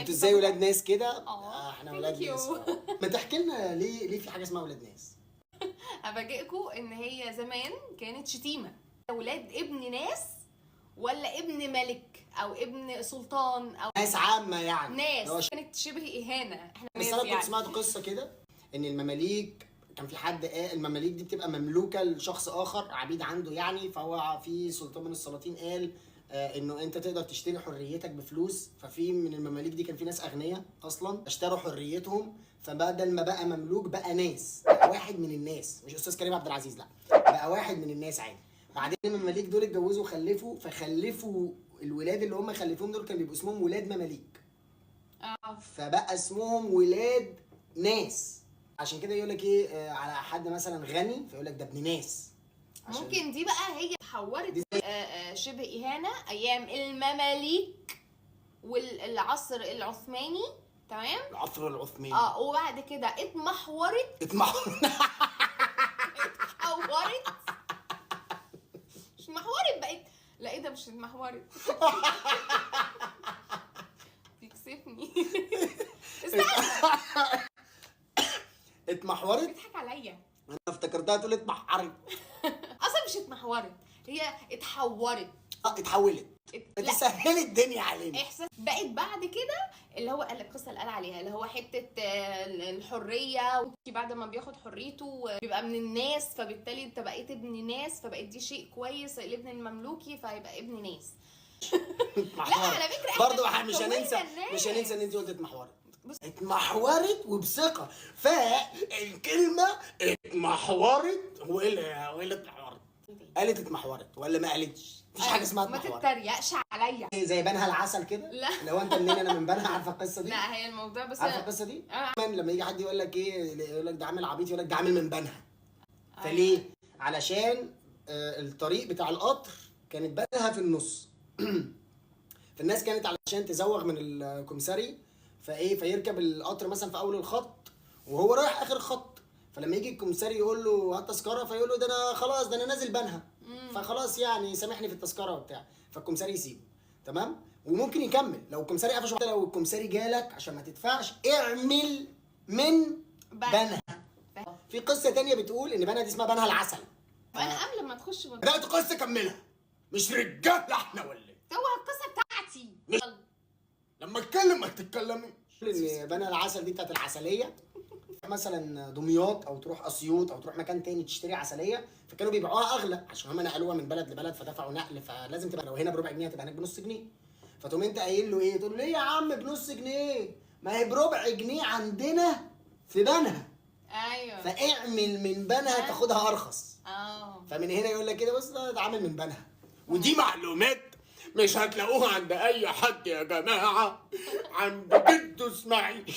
انتوا ازاي ولاد ناس كده؟ احنا thank ولاد you. ناس. ما تحكي لنا ليه في حاجه اسمها ولاد ناس؟ افاجئكم ان هي زمان كانت شتيمه. ولاد ابن ناس ولا ابن ملك او ابن سلطان او ناس عامه يعني. ناس، كانت شبه اهانه. احنا بس ناس انا كنت يعني. سمعت قصه كده ان المماليك كان في حد قال المماليك دي بتبقى مملوكه لشخص اخر عبيد عنده يعني، فهو في سلطان من السلاطين قال انه انت تقدر تشتري حريتك بفلوس. ففي من المماليك دي كان في ناس اغنياء اصلا اشتروا حريتهم، فبدل ما بقى مملوك بقى ناس، بقى واحد من الناس، مش استاذ كريم عبد العزيز، لا بقى واحد من الناس عادي. بعدين المماليك دول اتجوزوا وخلفوا، فخلفوا الولاد اللي هم خلفوهم دول كانوا بيبقوا اسمهم ولاد مماليك. فبقى اسمهم ولاد ناس. عشان كده يقول لك ايه على حد مثلا غني فيقول لك ده ابن ناس. ممكن دي بقى هي اتحورت شبه اهانه ايام المماليك والعصر العثماني، تمام؟ العصر العثماني. وبعد كده اتمحورت مش اتمحورت بقت، لا ايه ده مش اتمحورت. تكسفني. استنى، اتمحورت. بتضحك عليا. انا افتكرتها تقول اتمحرت. اصلا مش اتمحورت، هي اتحورت. اتحولت. لا، تسهل الدنيا علينا. احساس بقت بعد كده اللي هو قال القصه اللي قال عليها اللي هو حته الحريه، بعد ما بياخد حريته بيبقى من الناس، فبالتالي انت بقيت ابن ناس، فبقيت دي شيء كويس. الابن المملوكي فهيبقى ابن ناس. لا على فكره برضه مش هننسى ان انت قلت اتمحورت. اتمحورت وبثقه. فالكلمه اتمحورت هو ايه اللي اتمحورت؟ قالت اتمحورت ولا ما قالتش؟ مفيش حاجه اسمها اتمحورت. ما تتريقش عليا. زي بنها العسل كده. لا لو انت منين انا من بنها، عارفه القصه دي؟ لا هي الموضوع بس عارفه القصه دي؟ لما يجي حد يقول لك ايه، يقول لك ده عامل عبيط، يقول لك ده عامل من بنها. فليه؟ علشان الطريق بتاع القطر كانت بنها في النص. فالناس كانت علشان تزوغ من الكمساري فيركب القطر مثلا في اول الخط وهو رايح اخر الخط، فلما يجي الكمساري يقول له هات تذكره فيقول له ده انا خلاص، ده انا نازل بنها، فخلاص يعني سامحني في التذكره وبتاع، فالكمساري يسيبه. تمام؟ وممكن يكمل لو الكمساري قفشه. لو الكمساري جالك عشان ما تدفعش اعمل من بنها. في قصه تانية بتقول ان بنها دي اسمها بنها العسل. وانا قبل ما تخش بدات قصه كملها. مش رجاله احنا ولا ايه؟ هو القصه بتاعتي. لما اتكلم ما تتكلميش. ان بنها العسل دي بتاعت العسليه. مثلا دمياط او تروح اسيوط او تروح مكان تاني تشتري عسليه، فكانوا بيبيعوها اغلى عشان هم نقلوها من بلد لبلد فدفعوا نقل، فلازم تبقى لو هنا بربع جنيه هتبقى هناك بنص جنيه. فتقوم انت قايل له ايه؟ تقول له ليه يا عم بنص جنيه؟ ما هي بربع جنيه عندنا في بنها. ايوه، فاعمل من بنها تاخدها ارخص. فمن هنا يقول لك كده بص ده عامل من بنها. ودي معلومات مش هتلاقوها عند اي حد يا جماعه، عند جده اسماعيل.